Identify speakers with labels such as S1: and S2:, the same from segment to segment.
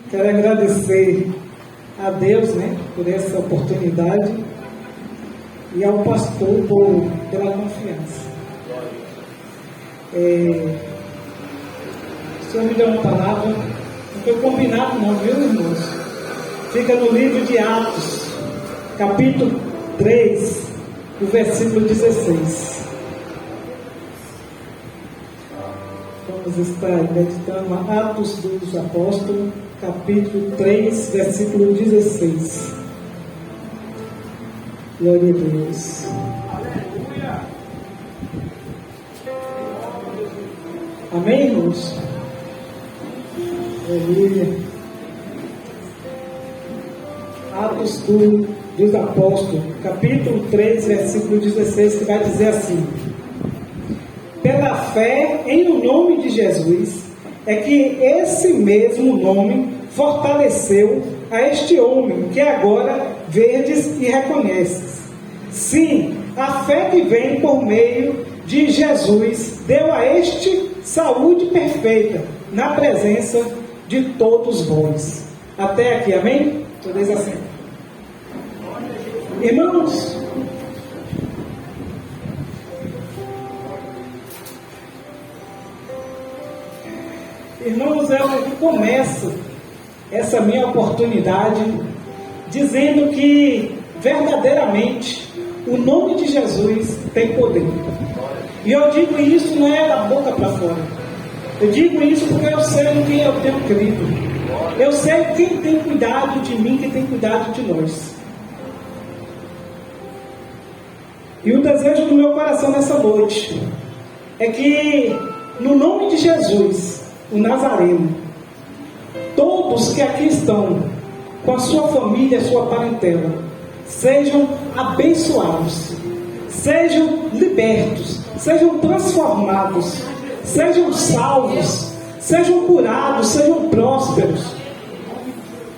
S1: Quero agradecer a Deus, por essa oportunidade e ao pastor pela confiança. O Senhor me deu uma palavra, não foi combinado não, viu, irmãos? Fica no livro de Atos, capítulo 3, o versículo 16. Vamos estar meditando Atos dos Apóstolos, capítulo 3, versículo 16. Glória a Deus. Aleluia. Amém, irmãos? Aleluia. Atos dos Apóstolos, capítulo 3, versículo 16, que vai dizer assim: pela fé em o nome de Jesus, é que esse mesmo nome fortaleceu a este homem que agora vedes e reconheces. Sim, a fé que vem por meio de Jesus deu a este saúde perfeita na presença de todos vós. Até aqui, amém? Todos assim. Irmãos, eu começo essa minha oportunidade dizendo que verdadeiramente o nome de Jesus tem poder. E eu digo isso não é da boca para fora. Eu digo isso porque eu sei em quem eu tenho crido. Eu sei quem tem cuidado de mim, quem tem cuidado de nós. E o desejo do meu coração nessa noite é que, no nome de Jesus, o Nazareno, todos que aqui estão, com a sua família, a sua parentela, sejam abençoados, sejam libertos, sejam transformados, sejam salvos, sejam curados, sejam prósperos.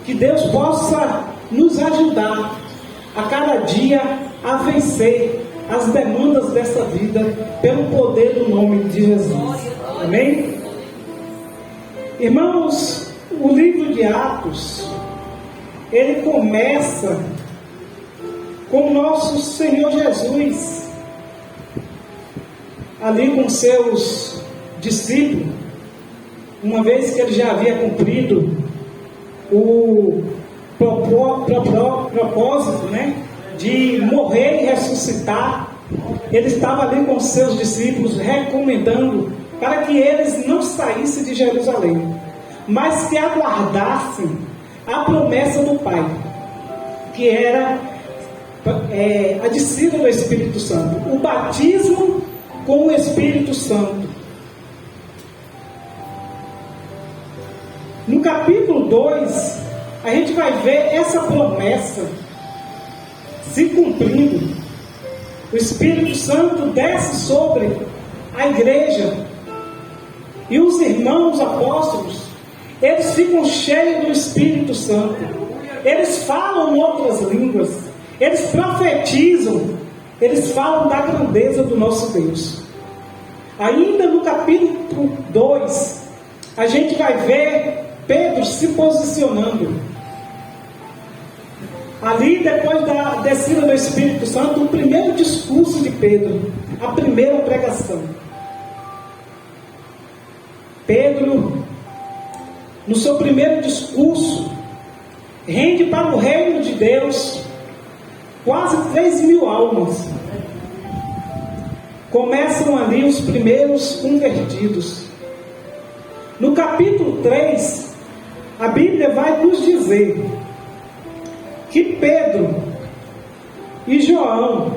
S1: Que Deus possa nos ajudar a cada dia a vencer as demandas dessa vida pelo poder do nome de Jesus. Amém? Irmãos, o livro de Atos, ele começa com o nosso Senhor Jesus, ali com seus discípulos, uma vez que ele já havia cumprido o propósito, de morrer e ressuscitar. Ele estava ali com seus discípulos, recomendando para que eles não saíssem de Jerusalém, mas que aguardassem a promessa do Pai, que era a descida do Espírito Santo, o batismo com o Espírito Santo. No capítulo 2, a gente vai ver essa promessa se cumprindo. O Espírito Santo desce sobre a igreja e os irmãos apóstolos, eles ficam cheios do Espírito Santo, eles falam em outras línguas, eles profetizam, eles falam da grandeza do nosso Deus. Ainda no capítulo 2, a gente vai ver Pedro se posicionando. Ali, depois da descida do Espírito Santo, o primeiro discurso de Pedro, a primeira pregação. Pedro, no seu primeiro discurso, rende para o reino de Deus quase 3.000 almas. Começam ali os primeiros convertidos. No capítulo 3, a Bíblia vai nos dizer que Pedro e João,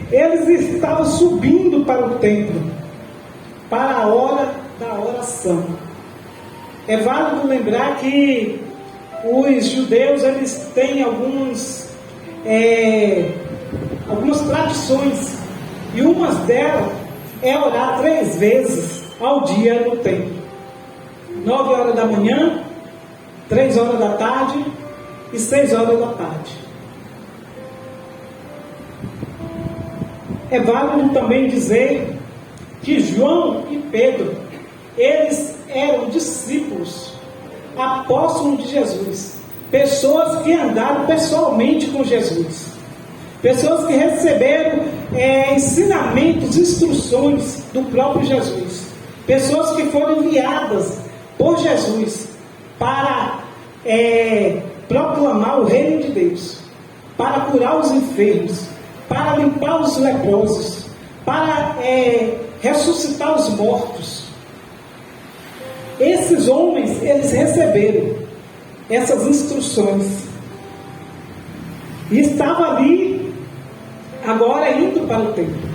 S1: eles estavam subindo para o templo, para a hora da oração. É válido lembrar que os judeus, eles têm algumas tradições, e uma delas é orar 3 vezes ao dia no templo: 9 horas da manhã, 3 horas da tarde e 6 horas da tarde. É válido também dizer que João e Pedro, eles eram discípulos apóstolos de Jesus, pessoas que andaram pessoalmente com Jesus, pessoas que receberam ensinamentos, instruções do próprio Jesus, pessoas que foram enviadas por Jesus para proclamar o reino de Deus, para curar os enfermos, para limpar os leprosos, para ressuscitar os mortos. Esses homens, eles receberam essas instruções e estavam ali agora indo para o templo.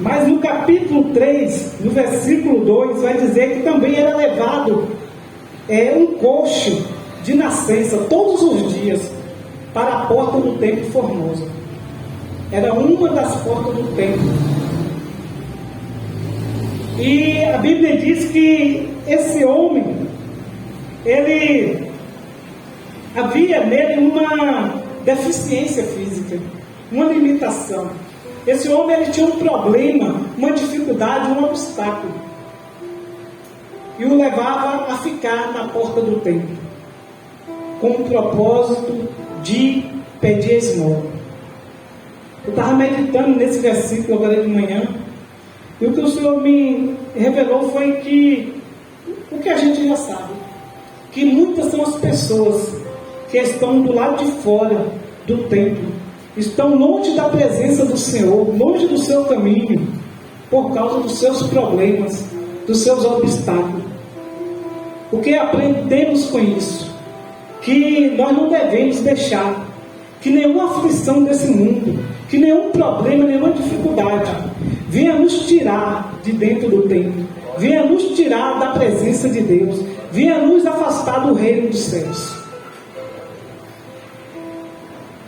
S1: Mas no capítulo 3, no versículo 2, vai dizer que também era levado um coxo de nascença todos os dias para a porta do templo formoso. Era uma das portas do templo. E a Bíblia diz que esse homem, ele havia nele uma deficiência física, uma limitação. Esse homem, ele tinha um problema, uma dificuldade, um obstáculo, e o levava a ficar na porta do templo, com o propósito de pedir esmola. Eu estava meditando nesse versículo agora de manhã, e o que o Senhor me revelou foi que o que a gente já sabe, que muitas são as pessoas que estão do lado de fora do templo, estão longe da presença do Senhor, longe do seu caminho, por causa dos seus problemas, dos seus obstáculos. O que aprendemos com isso? Que nós não devemos deixar que nenhuma aflição desse mundo, que nenhum problema, nenhuma dificuldade venha nos tirar de dentro do templo, venha nos tirar da presença de Deus, venha nos afastar do reino dos céus.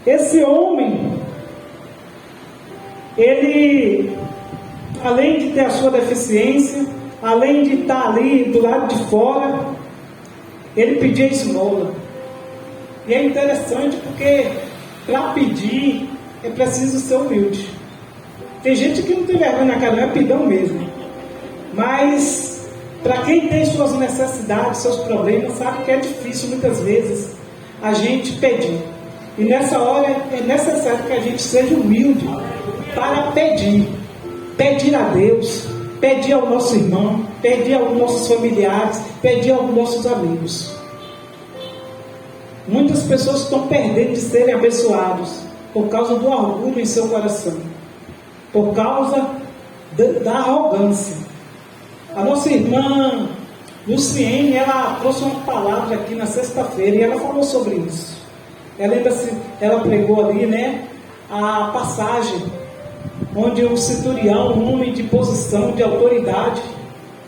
S1: Esse homem, ele, além de ter a sua deficiência, além de estar ali do lado de fora, ele pedia esmola. E é interessante porque para pedir é preciso ser humilde. Tem gente que não tem vergonha na cara, não é pidão mesmo. Mas para quem tem suas necessidades, seus problemas, sabe que é difícil muitas vezes a gente pedir. E nessa hora é necessário que a gente seja humilde para pedir. Pedir a Deus, pedir ao nosso irmão, pedir aos nossos familiares, pedir aos nossos amigos. Muitas pessoas estão perdendo de serem abençoados por causa do orgulho em seu coração, por causa da arrogância. A nossa irmã Luciene, ela trouxe uma palavra aqui na sexta-feira e ela falou sobre isso. Ela pregou ali, a passagem onde o centurião, um homem de posição, de autoridade,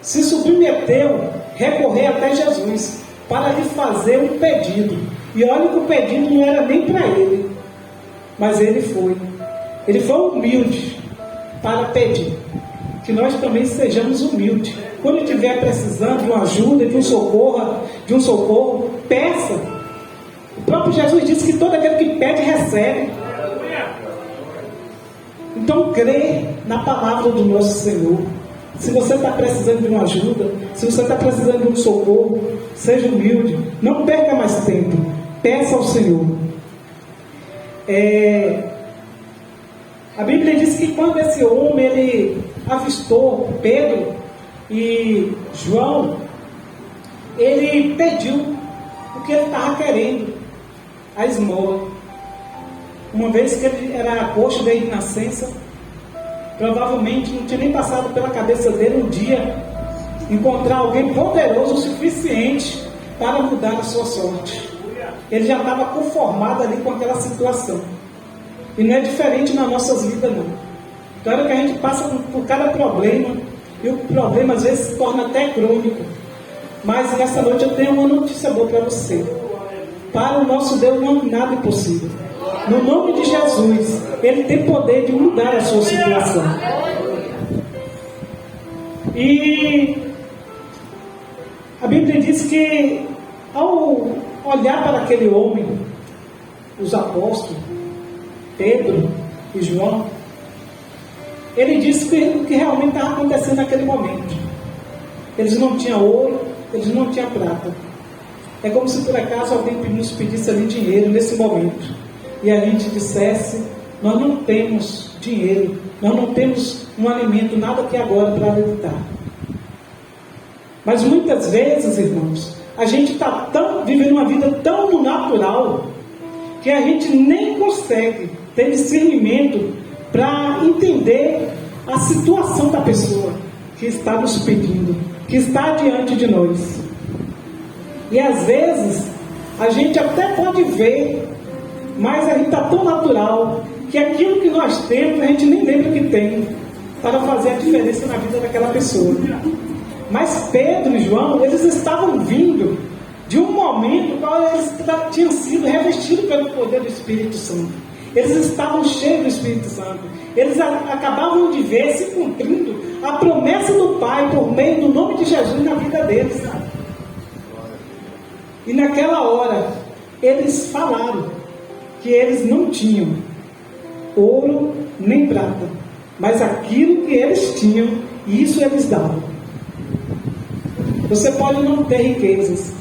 S1: se submeteu, recorrer até Jesus para lhe fazer um pedido. E olha que o pedido não era nem para ele, mas ele foi humilde para pedir. Que nós também sejamos humildes. Quando estiver precisando de uma ajuda, de um socorro, peça. O próprio Jesus disse que todo aquele que pede, recebe. Então, crê na palavra do nosso Senhor. Se você está precisando de uma ajuda, se você está precisando de um socorro, seja humilde. Não perca mais tempo. Peça ao Senhor. A Bíblia diz que quando esse homem ele avistou Pedro e João, ele pediu o que ele estava querendo, a esmola. Uma vez que ele era coxo desde nascença, provavelmente não tinha nem passado pela cabeça dele um dia encontrar alguém poderoso o suficiente para mudar a sua sorte. Ele já estava conformado ali com aquela situação. E não é diferente nas nossas vidas, não. Claro que a gente passa por cada problema, e o problema às vezes se torna até crônico. Mas nessa noite eu tenho uma notícia boa para você. Para o nosso Deus não há nada impossível. No nome de Jesus, Ele tem poder de mudar a sua situação. E a Bíblia diz que ao olhar para aquele homem, os apóstolos, Pedro e João, ele disse o que realmente estava acontecendo naquele momento. Eles não tinham ouro, eles não tinham prata, É como se por acaso alguém nos pedisse ali dinheiro nesse momento, e a gente dissesse: nós não temos dinheiro, nós não temos um alimento, nada aqui agora para alimentar. Mas muitas vezes, irmãos, a gente está vivendo uma vida tão no natural, que a gente nem consegue ter discernimento para entender a situação da pessoa que está nos pedindo, que está diante de nós. E às vezes a gente até pode ver, mas a gente está tão natural que aquilo que nós temos a gente nem lembra que tem, para fazer a diferença na vida daquela pessoa. Mas Pedro e João, eles estavam vindo de um momento no qual eles tinham sido revestidos pelo poder do Espírito Santo. Eles estavam cheios do Espírito Santo. Eles acabavam de ver se cumprindo a promessa do Pai por meio do nome de Jesus na vida deles. E naquela hora, eles falaram que eles não tinham ouro nem prata, mas aquilo que eles tinham, isso eles davam. Você pode não ter riquezas,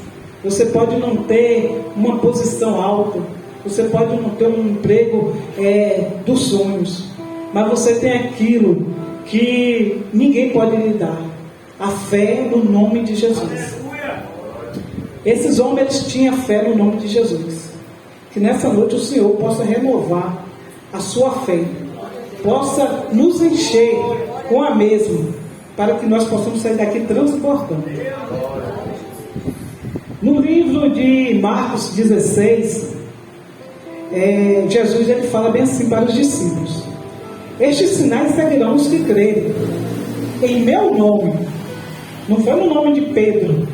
S1: você pode não ter uma posição alta, você pode não ter um emprego dos sonhos, mas você tem aquilo que ninguém pode lhe dar: a fé no nome de Jesus. Esses homens tinham fé no nome de Jesus. Que nessa noite o Senhor possa renovar a sua fé, possa nos encher com a mesma, para que nós possamos sair daqui transportando. No livro de Marcos 16, Jesus ele fala bem assim para os discípulos: estes sinais seguirão os que crerem em meu nome. Não foi no nome de Pedro,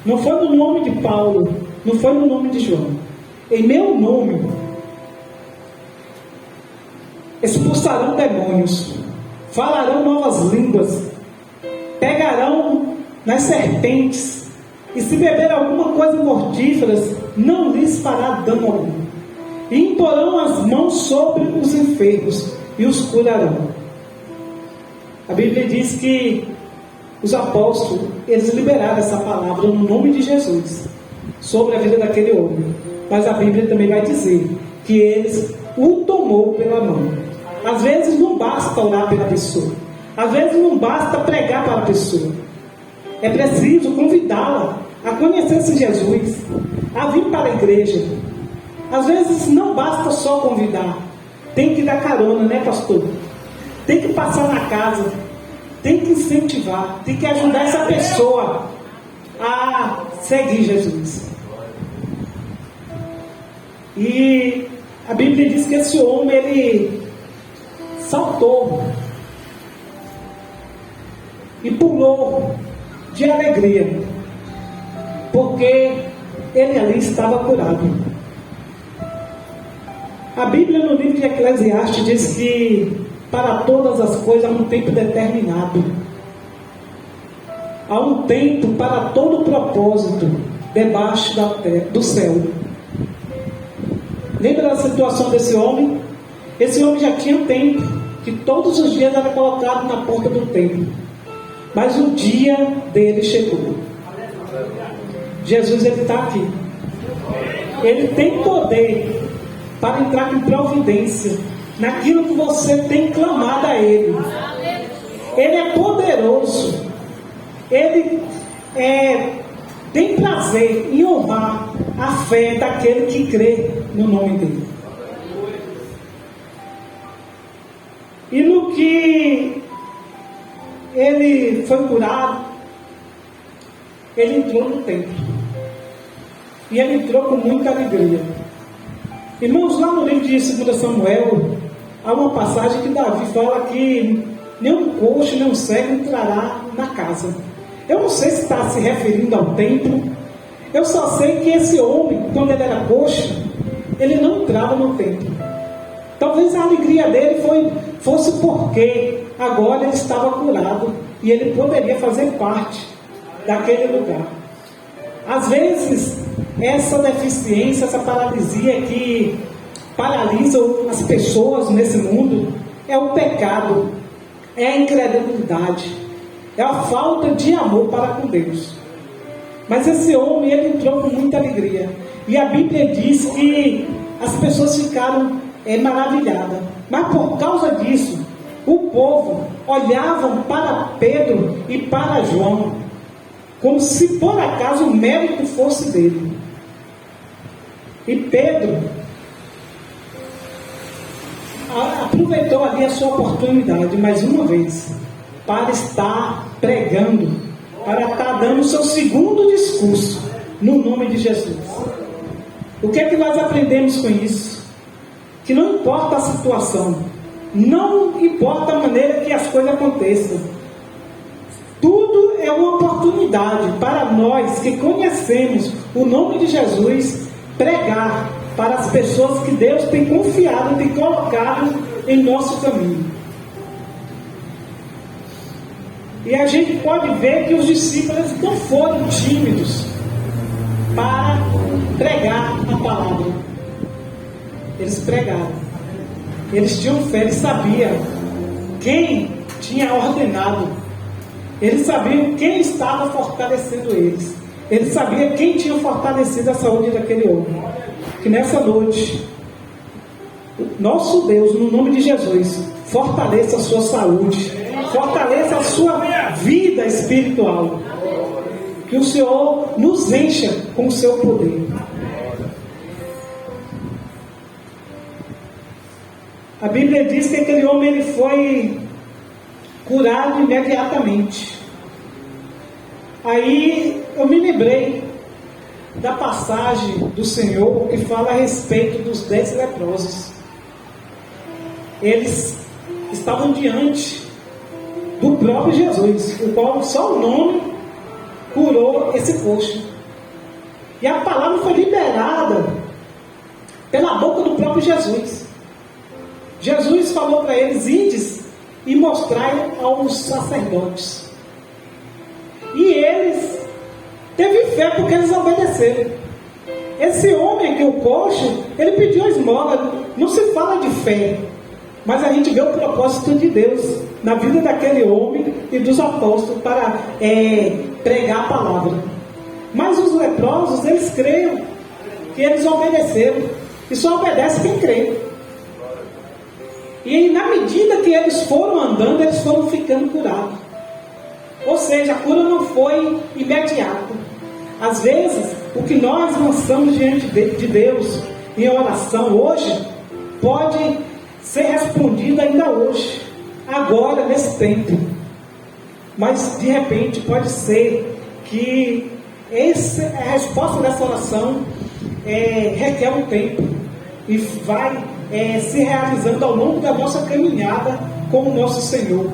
S1: não foi no nome de Paulo, não foi no nome de João. Em meu nome expulsarão demônios, falarão novas línguas, pegarão nas serpentes, e se beber alguma coisa mortífera, não lhes fará dano algum. E imporão as mãos sobre os enfermos e os curarão. A Bíblia diz que os apóstolos, eles liberaram essa palavra no nome de Jesus sobre a vida daquele homem. Mas a Bíblia também vai dizer que eles o tomou pela mão. Às vezes não basta orar pela pessoa, às vezes não basta pregar para a pessoa, é preciso convidá-la a conhecer esse Jesus, a vir para a igreja. Às vezes não basta só convidar, tem que dar carona, né, pastor? Tem que passar na casa, tem que incentivar, tem que ajudar essa pessoa a seguir Jesus. E a Bíblia diz que esse homem, ele saltou e pulou de alegria, porque ele ali estava curado. A Bíblia no livro de Eclesiastes diz que para todas as coisas há um tempo determinado, há um tempo para todo propósito debaixo do céu. Lembra da situação desse homem? Esse homem já tinha tempo, que todos os dias era colocado na porta do templo, mas o dia dele chegou. Jesus, ele está aqui, ele tem poder para entrar com providência naquilo que você tem clamado a ele. Ele é poderoso, ele tem prazer em honrar a fé daquele que crê no nome dele. E no que ele foi curado, ele entrou no templo, e ele entrou com muita alegria. Irmãos, lá no livro de 2 Samuel, há uma passagem que Davi fala que nenhum coxo, nenhum cego entrará na casa. Eu não sei se está se referindo ao templo. Eu só sei que esse homem, quando ele era coxo, ele não entrava no templo. Talvez a alegria dele fosse porque agora ele estava curado e ele poderia fazer parte daquele lugar. Às vezes, essa deficiência, essa paralisia que paralisa as pessoas nesse mundo é o pecado, é a incredulidade, é a falta de amor para com Deus. Mas esse homem, ele entrou com muita alegria. E a Bíblia diz que as pessoas ficaram maravilhadas. Mas por causa disso, o povo olhava para Pedro e para João, como se por acaso o mérito fosse dele. E Pedro aproveitou ali a sua oportunidade, mais uma vez, para estar pregando, para estar dando o seu segundo discurso, no nome de Jesus. O que é que nós aprendemos com isso? Que não importa a situação, não importa a maneira que as coisas aconteçam, tudo é uma oportunidade para nós que conhecemos o nome de Jesus, pregar para as pessoas que Deus tem confiado, tem colocado em nosso caminho. E a gente pode ver que os discípulos não foram tímidos para pregar a palavra. Eles pregaram. Eles tinham fé, eles sabiam quem tinha ordenado. Eles sabiam quem estava fortalecendo eles. Eles sabiam quem tinha fortalecido a saúde daquele homem. Que nessa noite, nosso Deus, no nome de Jesus, fortaleça a sua saúde, fortaleça a sua vida espiritual. Que o Senhor nos encha com o seu poder. A Bíblia diz que aquele homem ele foi curado imediatamente. Aí eu me lembrei da passagem do Senhor que fala a respeito dos 10 leprosos. Eles estavam diante do próprio Jesus, o qual só o nome curou esse coxo. E a palavra foi liberada pela boca do próprio Jesus. Jesus falou para eles: ides e mostrai aos sacerdotes. E eles teve fé porque eles obedeceram. Esse homem aqui, o coxo, ele pediu a esmola. Não se fala de fé, mas a gente vê o propósito de Deus na vida daquele homem e dos apóstolos para pregar a palavra. Mas os leprosos, eles creram, que eles obedeceram, e só obedece quem crê. E na medida que eles foram andando, eles foram ficando curados. Ou seja, a cura não foi imediata. Às vezes, o que nós lançamos diante de Deus em oração hoje, pode ser respondido ainda hoje, agora, nesse tempo. Mas, de repente, pode ser que a resposta dessa oração requer um tempo e vai se realizando ao longo da nossa caminhada com o nosso Senhor.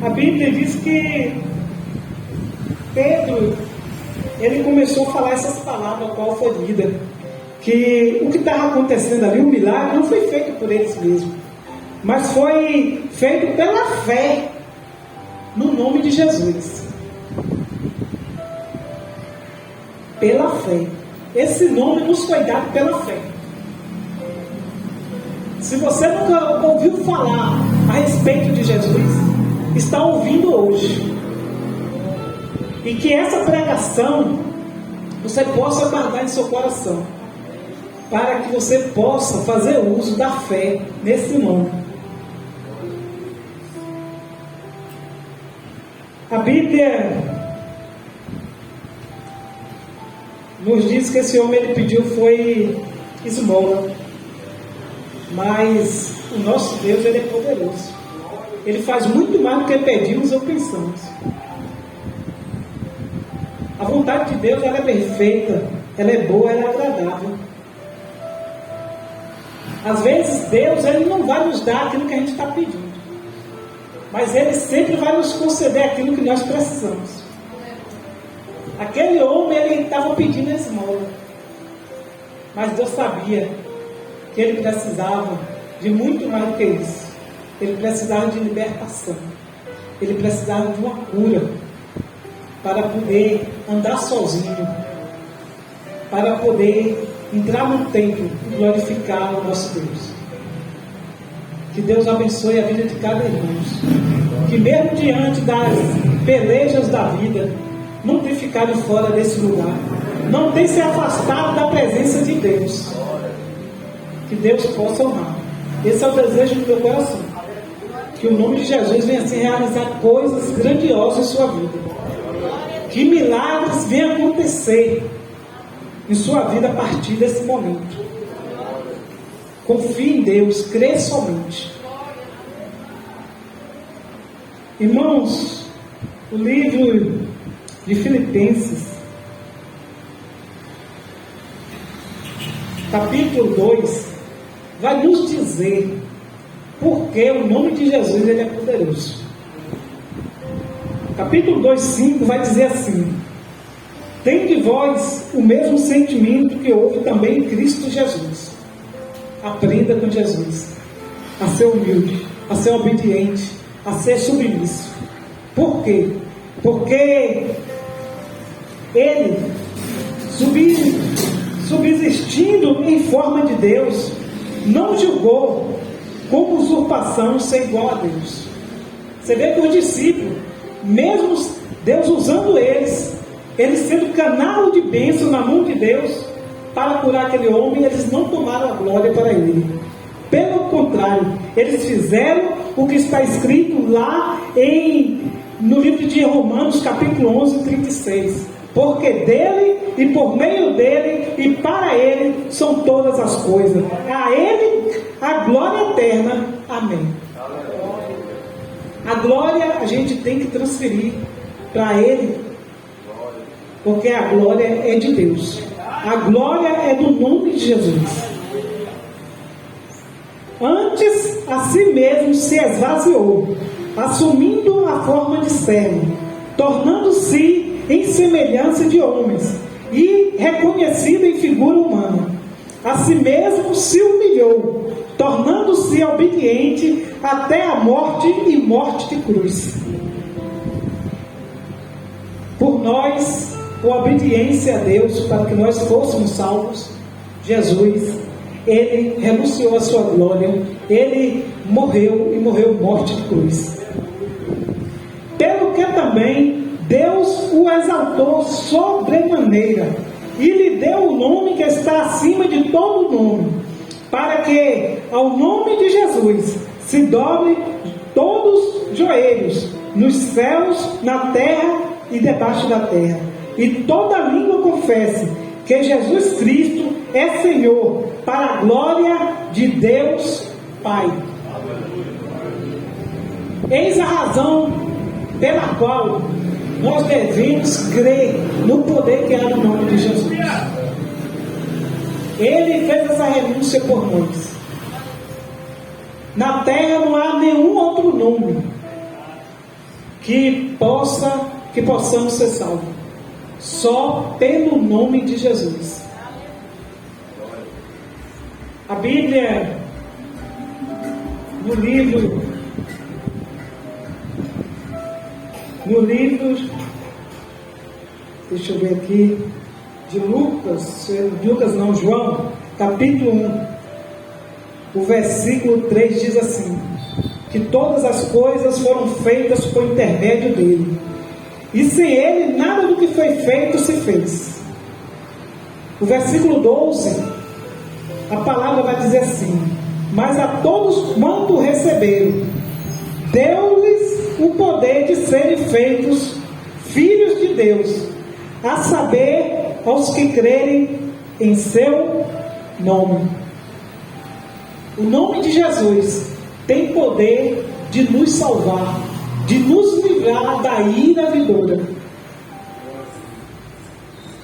S1: A Bíblia diz que Pedro, ele começou a falar essas palavras, a qual foi lida, que o que estava acontecendo ali, o milagre, não foi feito por eles mesmos, mas foi feito pela fé no nome de Jesus. Pela fé. Esse nome nos foi dado pela fé. Se você nunca ouviu falar a respeito de Jesus, está ouvindo hoje. E que essa pregação você possa guardar em seu coração, para que você possa fazer uso da fé nesse nome. A Bíblia nos diz que esse homem ele pediu foi esmola, mas o nosso Deus ele é poderoso. Ele faz muito mais do que pedimos ou pensamos. A vontade de Deus ela é perfeita, ela é boa, ela é agradável. Às vezes Deus ele não vai nos dar aquilo que a gente está pedindo, mas Ele sempre vai nos conceder aquilo que nós precisamos. Aquele homem ele estava pedindo esmola, mas Deus sabia que ele precisava de muito mais do que isso. Ele precisava de libertação. Ele precisava de uma cura para poder andar sozinho, para poder entrar no templo e glorificar o nosso Deus. Que Deus abençoe a vida de cada irmão. que mesmo diante das pelejas da vida, não tem ficado fora desse lugar, não tem se afastado da presença de Deus. Que Deus possa honrar. Esse é o desejo do meu coração, que o nome de Jesus venha se realizar coisas grandiosas em sua vida, que milagres venham acontecer em sua vida a partir desse momento. Confie em Deus, crê somente. Irmãos, o livro de Filipenses, capítulo 2, vai nos dizer porque o nome de Jesus ele é poderoso. Capítulo 2:5 vai dizer assim: tende vós o mesmo sentimento que houve também em Cristo Jesus. Aprenda com Jesus a ser humilde, a ser obediente, a ser submisso. Por quê? Porque ele, subsistindo em forma de Deus, não julgou como usurpação ser igual a Deus. Você vê que os discípulos, mesmo Deus usando eles sendo canal de bênção na mão de Deus para curar aquele homem, eles não tomaram a glória para ele. Pelo contrário, eles fizeram o que está escrito lá no livro de Romanos, capítulo 11, 36. Porque dele, e por meio dele, e para ele, são todas as coisas. A ele, a glória eterna. Amém. A glória a gente tem que transferir para ele, porque a glória é de Deus. A glória é do nome de Jesus. Antes, a si mesmo se esvaziou, assumindo a forma de servo, tornando-se em semelhança de homens, e reconhecido em figura humana. A si mesmo se humilhou, tornando-se obediente até a morte e morte de cruz. Por nós, com obediência a Deus, para que nós fôssemos salvos, Jesus, ele renunciou à sua glória, ele morreu e morreu morte de cruz. Pelo que também Deus o exaltou sobremaneira e lhe deu o nome que está acima de todo nome, para que ao nome de Jesus se dobre todos os joelhos, nos céus, na terra e debaixo da terra, e toda língua confesse que Jesus Cristo é Senhor, para a glória de Deus Pai. Eis a razão pela qual nós devemos crer no poder que há no nome de Jesus. Ele fez essa renúncia por nós. Na terra não há nenhum outro nome que possamos ser salvos, só pelo nome de Jesus. A Bíblia, no livro, deixa eu ver aqui, de João, capítulo 1, o versículo 3 diz assim: que todas as coisas foram feitas por intermédio dele, e sem ele nada do que foi feito se fez. O versículo 12, a palavra vai dizer assim: mas a todos quanto receberam, deu-lhes o poder de serem feitos filhos de Deus, a saber, aos que crerem em seu nome. O nome de Jesus tem poder de nos salvar, de nos livrar da ira vindoura.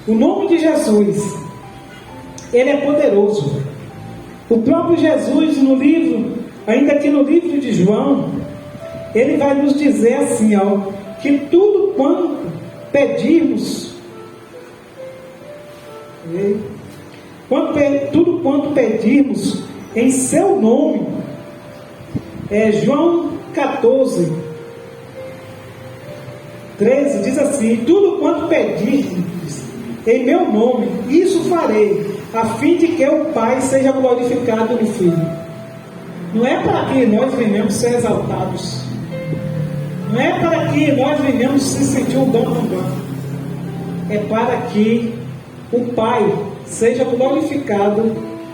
S1: O nome de Jesus, ele é poderoso. O próprio Jesus, no livro, ainda aqui no livro de João, ele vai nos dizer assim, que tudo quanto pedirmos, tudo quanto pedirmos em seu nome, João 14, 13, diz assim: tudo quanto pedirmos em meu nome, isso farei, a fim de que o Pai seja glorificado no Filho. Não é para que nós venhamos ser exaltados, Não é para que nós venhamos se sentir um dono do banco. É para que o Pai seja glorificado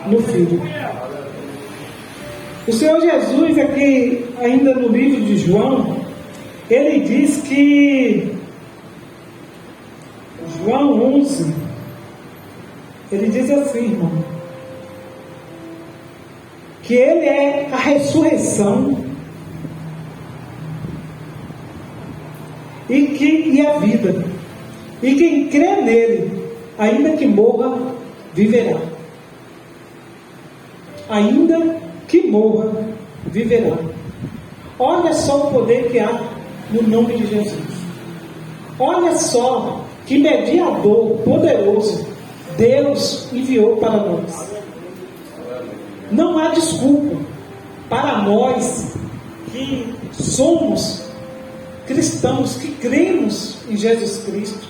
S1: no Filho. O Senhor Jesus, aqui ainda no livro de João, ele diz que, João 11, ele diz assim, irmão, que ele é a ressurreição e a vida. E quem crê nele, ainda que morra, viverá. Ainda que morra, viverá. Olha só o poder que há no nome de Jesus. Olha só que mediador poderoso Deus enviou para nós. Não há desculpa para nós que somos cristãos, que cremos em Jesus Cristo,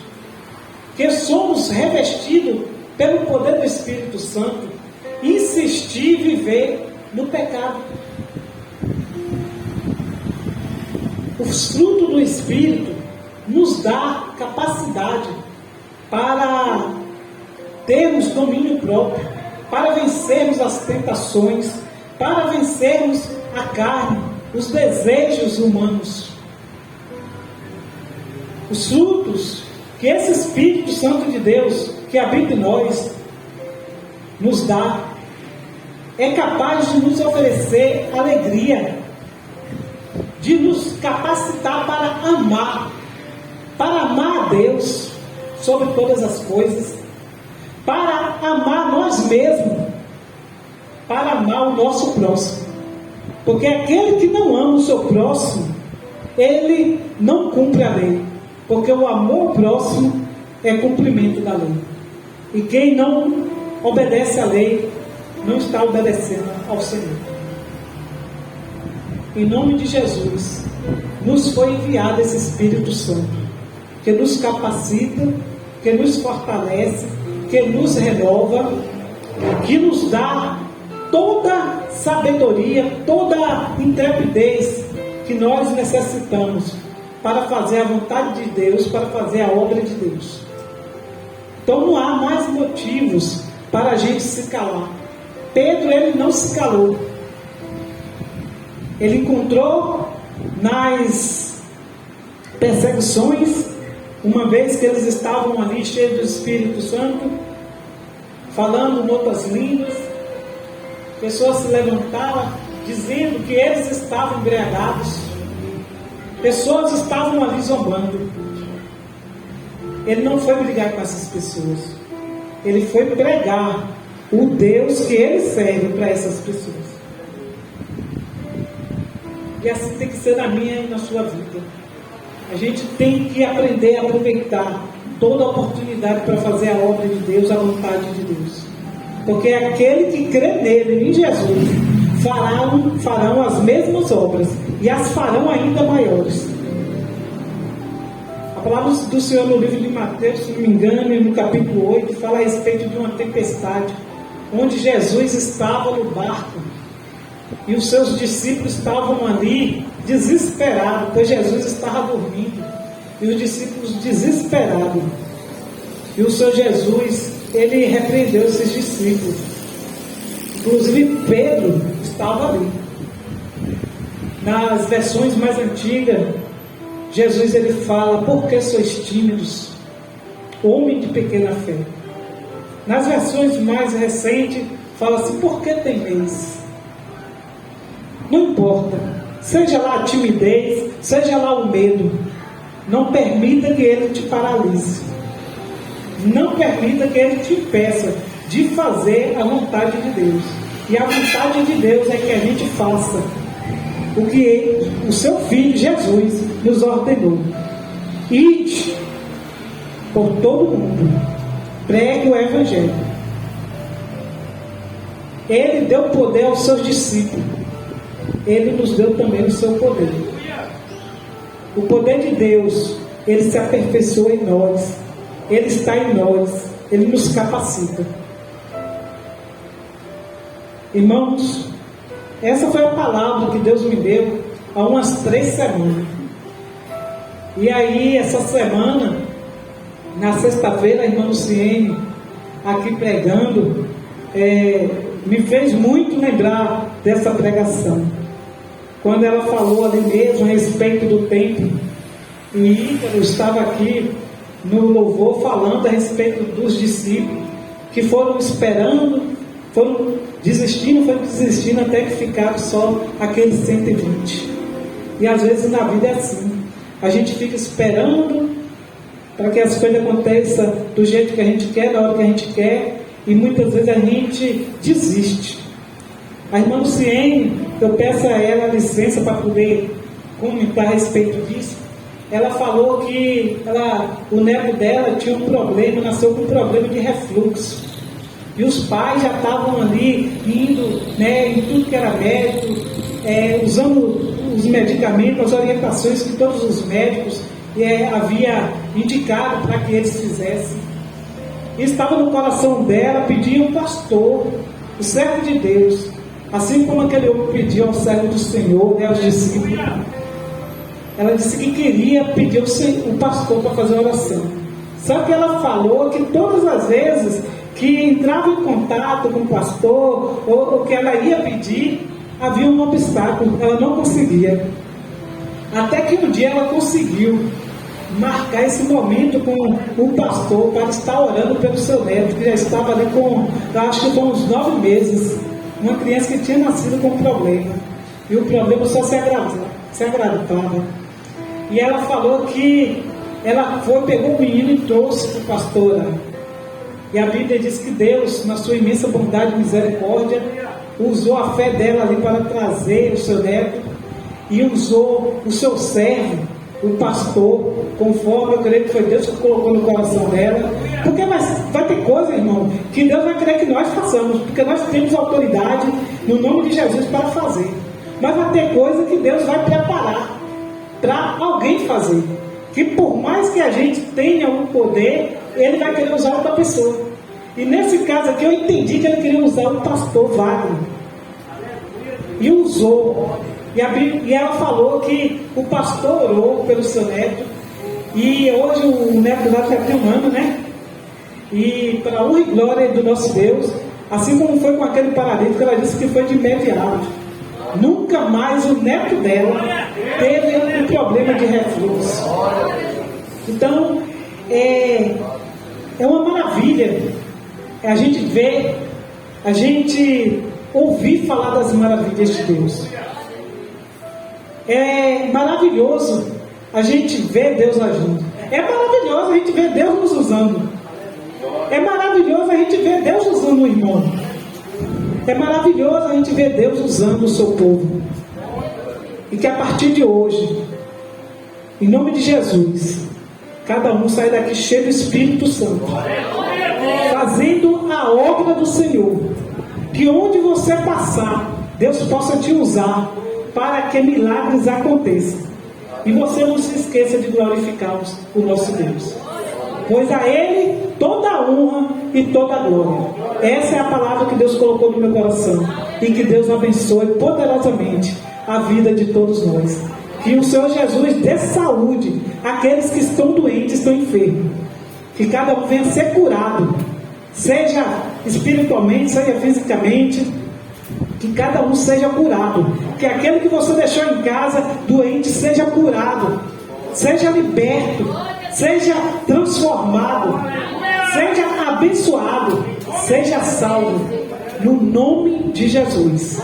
S1: que somos revestidos pelo poder do Espírito Santo, insistir em viver no pecado. Os frutos do Espírito nos dá capacidade para termos domínio próprio, para vencermos as tentações, para vencermos a carne, os desejos humanos. Os frutos que esse Espírito Santo de Deus que habita em nós nos dá, é capaz de nos oferecer alegria, de nos capacitar para amar a Deus sobre todas as coisas, para amar nós mesmos, para amar o nosso próximo. Porque aquele que não ama o seu próximo, ele não cumpre a lei. Porque o amor próximo é cumprimento da lei. E quem não obedece à lei, não está obedecendo ao Senhor. Em nome de Jesus, nos foi enviado esse Espírito Santo, que nos capacita, que nos fortalece, que nos renova, que nos dá toda sabedoria, toda intrepidez que nós necessitamos para fazer a vontade de Deus, para fazer a obra de Deus. Então não há mais motivos para a gente se calar. Pedro, ele não se calou. Ele encontrou nas perseguições, uma vez que eles estavam ali cheios do Espírito Santo, falando em outras línguas, pessoas se levantavam dizendo que eles estavam embriagados, pessoas estavam ali zombando. Ele não foi brigar com essas pessoas, ele foi pregar o Deus que ele serve para essas pessoas. E assim tem que ser na minha e na sua vida. A gente tem que aprender a aproveitar toda a oportunidade para fazer a obra de Deus, a vontade de Deus. Porque aquele que crê nele, em Jesus, farão as mesmas obras e as farão ainda maiores. A palavra do Senhor no livro de Mateus, se não me engano, no capítulo 8, fala a respeito de uma tempestade, onde Jesus estava no barco e os seus discípulos estavam ali desesperados, pois Jesus estava dormindo e os discípulos desesperados. E o Senhor Jesus, ele repreendeu esses discípulos. Inclusive Pedro estava ali. Nas versões mais antigas, Jesus ele fala: por que sois tímidos, homem de pequena fé? Nas versões mais recentes, fala assim: por que temeis? Não importa, seja lá a timidez, seja lá o medo, não permita que ele te paralise, não permita que ele te impeça de fazer a vontade de Deus. E a vontade de Deus é que a gente faça o que o seu Filho Jesus nos ordenou: ide por todo o mundo, pregue o Evangelho. Ele deu poder aos seus discípulos, ele nos deu também o seu poder. O poder de Deus, ele se aperfeiçoa em nós, ele está em nós, ele nos capacita. Irmãos, essa foi a palavra que Deus me deu há umas 3 semanas. E aí, essa semana, na sexta-feira, a irmã Luciene, aqui pregando, me fez muito lembrar dessa pregação. Quando ela falou ali mesmo a respeito do templo, e Ícaro estava aqui no louvor falando a respeito dos discípulos, que foram esperando, foram desistindo até que ficaram só aqueles 120. E às vezes na vida é assim, a gente fica esperando para que as coisas aconteçam do jeito que a gente quer, na hora que a gente quer, e muitas vezes a gente desiste. A irmã Luciene, eu peço a ela licença para poder comentar a respeito disso. Ela falou que o neto dela tinha um problema, nasceu com um problema de refluxo. E os pais já estavam ali indo, em tudo que era médico, usando os medicamentos, as orientações que todos os médicos havia indicado para que eles fizessem. E estava no coração dela pedir um pastor, o servo de Deus, assim como aquele homem pediu ao servo do Senhor, aos discípulos. Ela disse que queria pedir o pastor para fazer oração. Só que ela falou que todas as vezes que entrava em contato com o pastor, ou que ela ia pedir, havia um obstáculo, ela não conseguia. Até que um dia ela conseguiu marcar esse momento com o pastor para estar orando pelo seu neto, que já estava ali acho que com uns 9 meses, uma criança que tinha nascido com um problema, e o problema só se agravava. E ela falou que ela pegou o menino e trouxe para o pastor. E a Bíblia diz que Deus, na sua imensa bondade e misericórdia, usou a fé dela ali para trazer o seu neto, e usou o seu servo, o pastor, conforme eu creio que foi Deus que colocou no coração dela. Porque vai ter coisa, irmão, que Deus vai querer que nós façamos, porque nós temos autoridade no nome de Jesus para fazer. Mas vai ter coisa que Deus vai preparar para alguém fazer, que por mais que a gente tenha um poder, Ele vai querer usar outra pessoa. E nesse caso aqui eu entendi que Ele queria usar o pastor Wagner, e usou. E ela falou que o pastor orou pelo seu neto, e hoje o neto dela tem 1 ano, e para a honra e glória do nosso Deus, assim como foi com aquele paralítico, ela disse que foi de imediato. Nunca mais o neto dela teve um problema de refluxo. Então, é uma maravilha a gente ouvir falar das maravilhas de Deus. É maravilhoso a gente ver Deus agindo. É maravilhoso a gente ver Deus nos usando. É maravilhoso a gente ver Deus usando o irmão. É maravilhoso a gente ver Deus usando o seu povo. E que a partir de hoje, em nome de Jesus, cada um sai daqui cheio do Espírito Santo, fazendo a obra do Senhor. Que onde você passar, Deus possa te usar para que milagres aconteçam. E você não se esqueça de glorificar o nosso Deus, pois a Ele toda a honra e toda a glória. Essa é a palavra que Deus colocou no meu coração. E que Deus abençoe poderosamente a vida de todos nós. Que o Senhor Jesus dê saúde àqueles que estão doentes, estão enfermos. Que cada um venha ser curado, seja espiritualmente, seja fisicamente. Que cada um seja curado. Que aquele que você deixou em casa doente seja curado, seja liberto, seja transformado, seja abençoado, seja salvo, no nome de Jesus.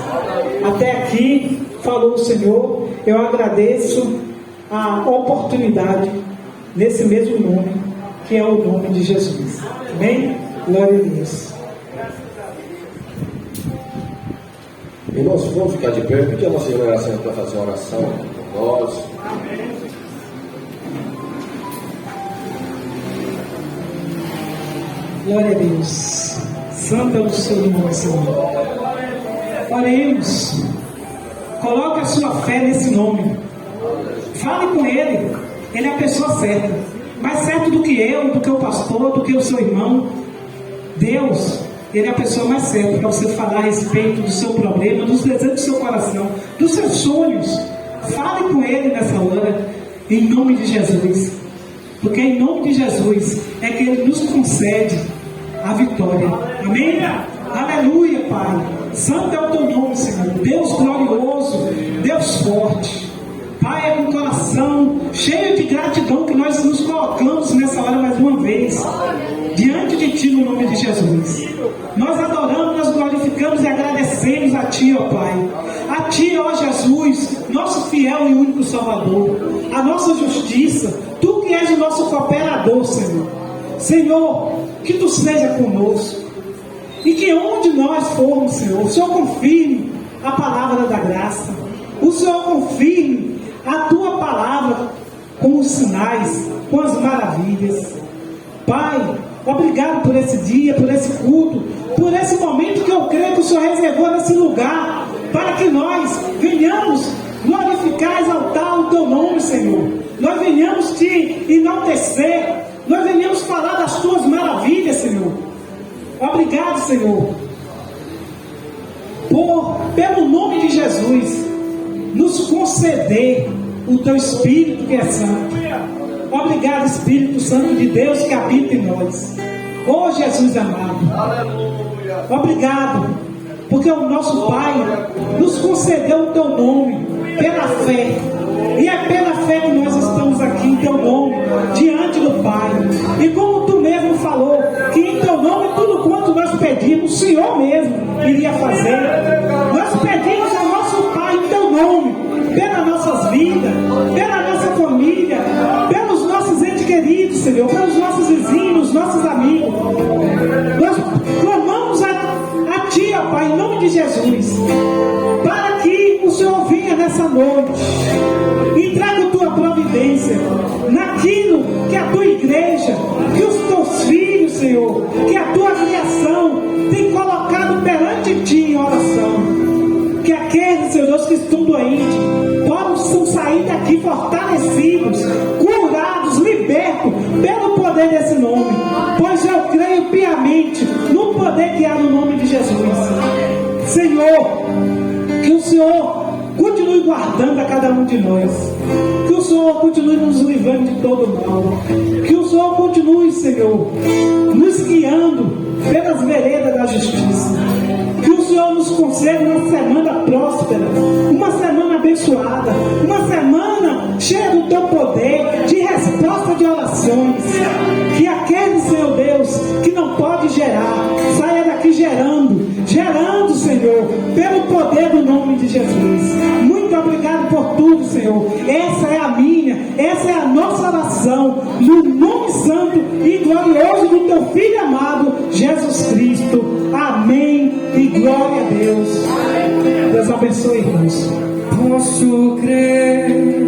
S1: Até aqui falou o Senhor. Eu agradeço a oportunidade nesse mesmo nome, que é o nome de Jesus. Amém? Glória a Deus.
S2: Irmãos, vamos ficar de pé, pedir a nossa oração para fazer uma oração por nós.
S1: Glória a Deus. Santo é o seu nome, Senhor. Oremos. Coloque a sua fé nesse nome. Fale com Ele. Ele é a pessoa certa. Mais certo do que eu, do que o pastor, do que o seu irmão. Deus, Ele é a pessoa mais certa para você falar a respeito do seu problema, dos desejos do seu coração, dos seus sonhos. Fale com Ele nessa hora. em nome de Jesus. Porque em nome de Jesus é que Ele nos concede a vitória. Amém? Aleluia, Pai. Santo é o teu nome, Senhor. Deus glorioso, Deus forte. Pai, é com o coração cheio de gratidão que nós nos colocamos nessa hora mais uma vez diante de Ti, no nome de Jesus. Nós adoramos, nós glorificamos e agradecemos a Ti, ó Pai. A Ti, ó Jesus, nosso fiel e único Salvador. A nossa justiça. Tu que és o nosso cooperador, Senhor. Senhor, que Tu seja conosco. E que onde nós formos, Senhor, o Senhor confirme a palavra da graça. O Senhor confirme a Tua palavra com os sinais, com as maravilhas. Pai, obrigado por esse dia, por esse culto, por esse momento que eu creio que o Senhor reservou nesse lugar, para que nós venhamos glorificar, exaltar o Teu nome, Senhor. Nós venhamos Te enaltecer, nós venhamos falar das Tuas maravilhas, Senhor. Obrigado, Senhor, pelo nome de Jesus, nos conceder o Teu Espírito que é santo. Obrigado, Espírito Santo de Deus que habita em nós. Oh, Jesus amado. Obrigado, porque o nosso Pai nos concedeu o Teu nome pela fé. E é pela fé que nós estamos aqui em Teu nome, diante do Pai. E como Tu mesmo falou, que em Teu nome tudo quanto nós pedimos, o Senhor mesmo iria fazer. Nós pedimos ao nosso Pai em Teu nome, pelas nossas vidas, pela nossa família, pelos nossos entes queridos, Senhor, pelos nossos vizinhos, nossos amigos. Nós clamamos a Ti, ó Pai, em nome de Jesus, para que o Senhor venha nessa noite e traga a Tua providência naquilo que a Tua igreja, que os Teus filhos, Senhor, que a Tua criação tem colocado perante Ti em oração. Que aqueles, Senhor Deus, que estão doentes possam sair daqui fortalecidos, curados, libertos pelo poder desse nome, pois eu creio piamente no poder que há no nome de Jesus. Senhor, que o Senhor continue guardando a cada um de nós, que o Senhor continue nos livrando de todo mal, que o Senhor continue, Senhor, nos guiando pelas veredas da justiça, que o Senhor nos conceda uma semana próspera, uma semana abençoada, uma semana cheia do Teu poder, de resposta de orações, que aquele, Senhor Deus, que não pode gerar, saia daqui gerando, Senhor, pelo poder do nome de Jesus. Muito obrigado por tudo, Senhor. Essa é a minha, essa é a nossa oração, no nome santo e glorioso do Teu Filho amado, Jesus Cristo. Amém e glória a Deus. Deus abençoe, irmãos.
S3: Posso crer